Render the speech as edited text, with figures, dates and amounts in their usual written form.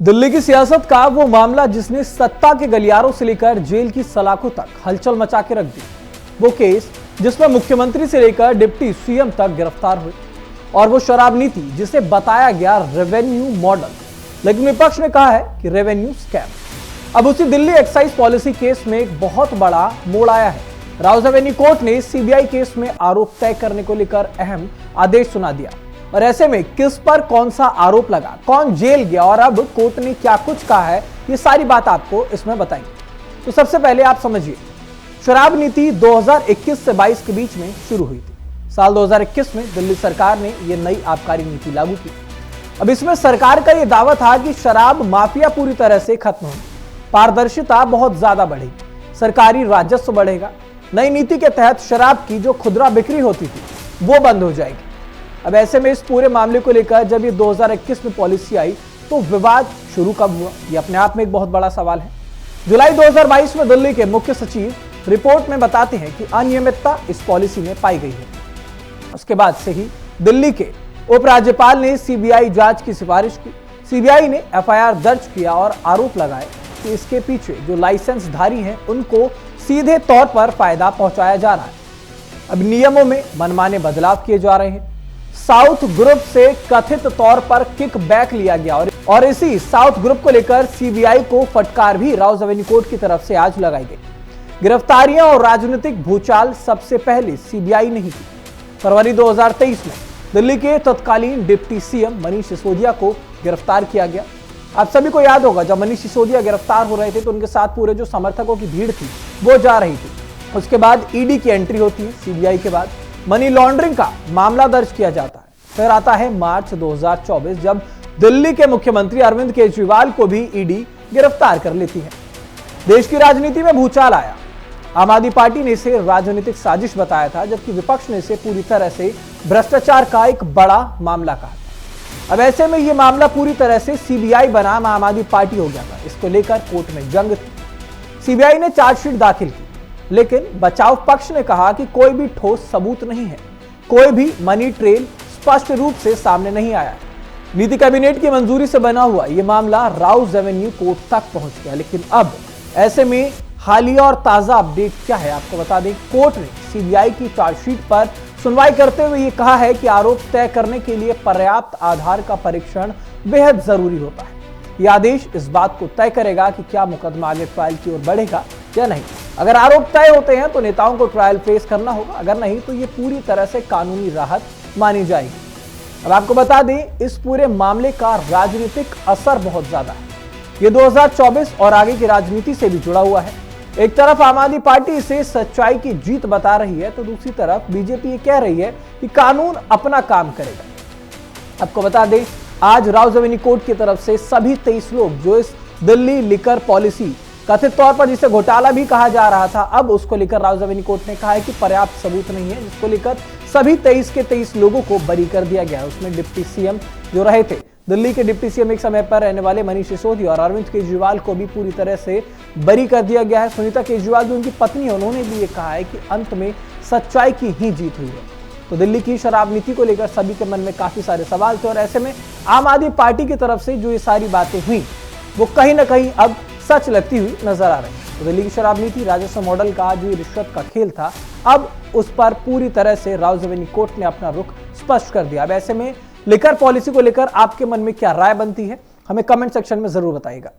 दिल्ली की सियासत का वो मामला जिसने सत्ता के गलियारों से लेकर जेल की सलाखों तक हलचल मचा के रख दी। वो केस जिसमें मुख्यमंत्री से लेकर डिप्टी सीएम तक गिरफ्तार हुए और वो शराब नीति जिसे बताया गया रेवेन्यू मॉडल, लेकिन विपक्ष ने कहा है कि रेवेन्यू स्कैम। अब उसी दिल्ली एक्साइज पॉलिसी केस में एक बहुत बड़ा मोड़ आया है। राउज़ कोर्ट ने सीबीआई केस में आरोप तय करने को लेकर अहम आदेश सुना दिया और ऐसे में किस पर कौन सा आरोप लगा, कौन जेल गया और अब कोर्ट ने क्या कुछ कहा है, ये सारी बात आपको इसमें बताएंगे। तो सबसे पहले आप समझिए, शराब नीति 2021 से 22 के बीच में शुरू हुई थी। साल 2021 में दिल्ली सरकार ने यह नई आबकारी नीति लागू की। अब इसमें सरकार का यह दावा था कि शराब माफिया पूरी तरह से खत्म होगी, पारदर्शिता बहुत ज्यादा बढ़ेगी, सरकारी राजस्व बढ़ेगा। नई नीति के तहत शराब की जो खुदरा बिक्री होती थी वो बंद हो जाएगी। अब ऐसे में इस पूरे मामले को लेकर जब ये 2021 में पॉलिसी आई तो विवाद शुरू कब हुआ, ये अपने आप में एक बहुत बड़ा सवाल है। जुलाई 2022 में दिल्ली के मुख्य सचिव रिपोर्ट में बताते हैं कि अनियमितता इस पॉलिसी में पाई गई है। उसके बाद से ही दिल्ली के उपराज्यपाल ने सीबीआई जांच की सिफारिश की। सीबीआई ने एफआईआर दर्ज किया और आरोप लगाए कि इसके पीछे जो लाइसेंसधारी हैं उनको सीधे तौर पर फायदा पहुंचाया जा रहा है। अब नियमों में मनमाने बदलाव किए जा रहे हैं। साउथ ग्रुप से कथित तौर पर किक बैक लिया गया और इसी साउथ ग्रुप को लेकर सीबीआई को फटकार भी राउज़ कोर्ट की तरफ से आज लगाई गई। गिरफ्तारियां और राजनीतिक भूचाल सबसे पहले सीबीआई ने ही की। फरवरी 2023 में दिल्ली के तत्कालीन डिप्टी सीएम मनीष सिसोदिया को गिरफ्तार किया गया। आप सभी को याद होगा, जब मनीष सिसोदिया गिरफ्तार हो रहे थे तो उनके साथ पूरे जो समर्थकों की भीड़ थी वो जा रही थी। उसके बाद ईडी की एंट्री होती है। सीबीआई के बाद मनी लॉन्ड्रिंग का मामला दर्ज किया जाता है। फिर आता है मार्च 2024, जब दिल्ली के मुख्यमंत्री अरविंद केजरीवाल को भी ईडी गिरफ्तार कर लेती है। देश की राजनीति में भूचाल आया। आम आदमी पार्टी ने इसे राजनीतिक साजिश बताया था, जबकि विपक्ष ने इसे पूरी तरह से भ्रष्टाचार का एक बड़ा मामला कहा। अब ऐसे में यह मामला पूरी तरह से सीबीआई बनाम आम आदमी पार्टी हो गया था। इसको लेकर कोर्ट में जंग थी। सीबीआई ने चार्जशीट दाखिल की, लेकिन बचाव पक्ष ने कहा कि कोई भी ठोस सबूत नहीं है, कोई भी मनी ट्रेल स्पष्ट रूप से सामने नहीं आया। नीति कैबिनेट की मंजूरी से बना हुआ यह मामला राउज़ कोर्ट तक पहुंच गया। लेकिन अब ऐसे में हालिया और ताजा अपडेट क्या है, आपको बता दें। कोर्ट ने सीबीआई की चार्जशीट पर सुनवाई करते हुए यह कहा है कि आरोप तय करने के लिए पर्याप्त आधार का परीक्षण बेहद जरूरी होता है। यह आदेश इस बात को तय करेगा कि क्या मुकदमा आगे ट्रायल की ओर बढ़ेगा या नहीं। अगर आरोप तय होते हैं तो नेताओं को ट्रायल फेस करना होगा, अगर नहीं तो ये पूरी तरह से कानूनी राहत मानी जाएगी। अब आपको बता दें, इस पूरे मामले का राजनीतिक असर बहुत ज्यादा है। ये 2024 और आगे की राजनीति से भी जुड़ा हुआ है। एक तरफ आम आदमी पार्टी इसे सच्चाई की जीत बता रही है तो दूसरी तरफ बीजेपी ये कह रही है कि कानून अपना काम करेगा। आपको बता दें, आज राउज़ कोर्ट की तरफ से सभी 23 लोग जो इस दिल्ली लिकर पॉलिसी कथित तौर पर जिसे घोटाला भी कहा जा रहा था, अब उसको लेकर राउज़ कोर्ट ने कहा है कि पर्याप्त सबूत नहीं है, जिसको लेकर सभी 23 के 23 लोगों को बरी कर दिया गया। उसमें डिप्टी सीएम जो रहे थे, दिल्ली के डिप्टी सीएम एक समय पर रहने वाले मनीष सिसोदिया और अरविंद केजरीवाल को भी पूरी तरह से बरी कर दिया गया है। सुनीता केजरीवाल जो उनकी पत्नी है, उन्होंने भी ये कहा है कि अंत में सच्चाई की ही जीत हुई है। तो दिल्ली की शराब नीति को लेकर सभी के मन में काफी सारे सवाल थे और ऐसे में आम आदमी पार्टी की तरफ से जो ये सारी बातें हुई वो कहीं ना कहीं अब सच लगती हुई नजर आ रही है। तो दिल्ली की शराब नीति राजस्व मॉडल का जो रिश्वत का खेल था, अब उस पर पूरी तरह से राउज़ कोर्ट ने अपना रुख स्पष्ट कर दिया। अब ऐसे में लिकर पॉलिसी को लेकर आपके मन में क्या राय बनती है, हमें कमेंट सेक्शन में जरूर बताइएगा।